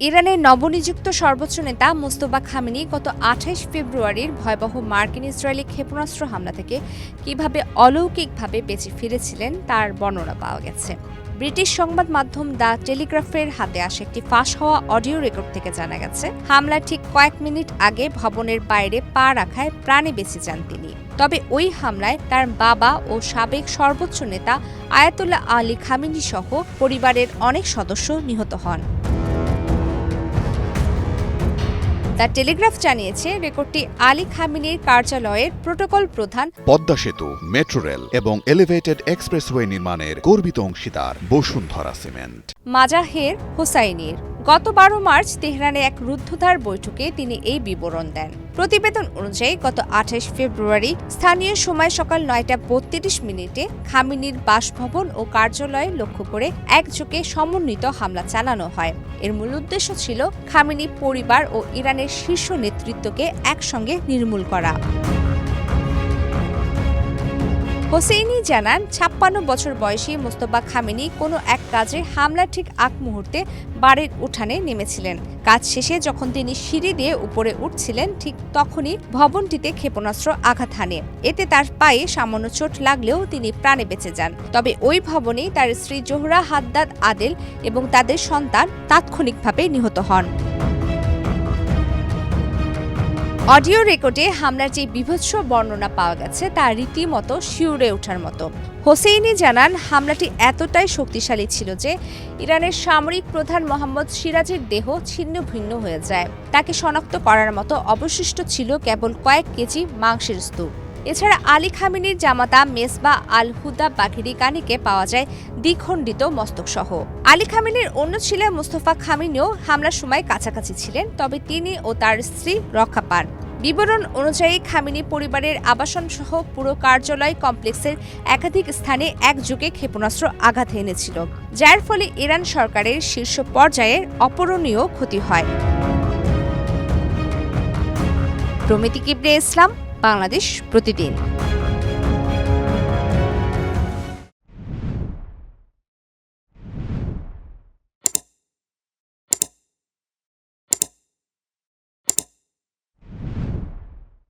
ইরানের নবনিযুক্ত সর্বোচ্চ নেতা মোস্তফা খামেনি গত ২৮ ফেব্রুয়ারির ভয়াবহ মার্কিন ইসরায়েলি ক্ষেপণাস্ত্র হামলা থেকে কীভাবে অলৌকিকভাবে বেঁচে ফিরেছিলেন তার বর্ণনা পাওয়া গেছে। ব্রিটিশ সংবাদ মাধ্যম দ্য টেলিগ্রাফের হাতে আসা একটি ফাঁস হওয়া অডিও রেকর্ড থেকে জানা গেছে, হামলার ঠিক কয়েক মিনিট আগে ভবনের বাইরে পা রাখায় প্রাণে বেঁচে যান তিনি। তবে ওই হামলায় তার বাবা ও সাবেক সর্বোচ্চ নেতা আয়াতুল্লাহ আলী খামেনি সহ পরিবারের অনেক সদস্য নিহত হন। দ্য টেলিগ্রাফ জানিয়েছে, রেকর্ডটি আলী খামেনির কার্যালয়ের প্রোটোকল প্রধান পদ্মা সেতু, মেট্রো রেল এবং এলিভেটেড এক্সপ্রেসওয়ে নির্মাণের গর্বিত অংশীদার বসুন্ধরা সিমেন্ট মাজাহের হোসাইনির। গত ১২ মার্চ তেহরানে এক রুদ্ধদ্বার বৈঠকে তিনি এই বিবরণ দেন। প্রতিবেদন অনুযায়ী গত ২৮ ফেব্রুয়ারি স্থানীয় সময় সকাল ৯টা৩২ খামেনির বাসভবন ও কার্যালয়ে লক্ষ্য করে একযোগে সমন্বিত হামলা চালানো হয়। এর মূল উদ্দেশ্য ছিল খামেনি পরিবার ও ইরানের শীর্ষ নেতৃত্বকে একসঙ্গে নির্মূল করা। হোসেইনি জানান, ৫৬ বছর বয়সী মোস্তফা খামেনি কোনো এক কাজে হামলার ঠিক আগ মুহূর্তে বাড়ির উঠানে নেমেছিলেন। কাজ শেষে যখন তিনি সিঁড়ি দিয়ে উপরে উঠছিলেন, ঠিক তখনই ভবনটিতে ক্ষেপণাস্ত্র আঘাত হানে। এতে তার পায়ে সামান্য চোট লাগলেও তিনি প্রাণে বেঁচে যান। তবে ওই ভবনেই তার স্ত্রী জোহরা হাদ্দাদ আদেল এবং তাদের সন্তান তাৎক্ষণিকভাবে নিহত হন। অডিও রেকর্ডে হামলার যে বীভৎস বর্ণনা পাওয়া গেছে তা রীতিমতো শিউরে ওঠার মতো। হোসেইনি জানান, হামলাটি এতটাই শক্তিশালী ছিল যে ইরানের সামরিক প্রধান মোহাম্মদ সিরাজের দেহ ছিন্ন ভিন্ন হয়ে যায়। তাকে শনাক্ত করার মতো অবশিষ্ট ছিল কেবল কয়েক কেজি মাংসের স্তূপ। এছাড়া আলী খামেনির জামাতা মেসবাহ আল হুদা বাঘেরি কানিকে পাওয়া যায় দ্বিখণ্ডিত মস্তকসহ। আলী খামেনির অন্য ছেলে মোস্তফা খামেনিও হামলার সময় কাছাকাছি ছিলেন, তবে তিনি ও তার স্ত্রী রক্ষা পান। বিবরণ অনুযায়ী খামেনি পরিবারের আবাসনসহ পুরো কার্যালয় কমপ্লেক্সের একাধিক স্থানে একযোগে ক্ষেপণাস্ত্র আঘাত এনেছিল, যার ফলে ইরান সরকারের শীর্ষ পর্যায়ের অপূরণীয় ক্ষতি হয়। প্রমিতি কিবরে ইসলাম, বাংলাদেশ প্রতিদিন।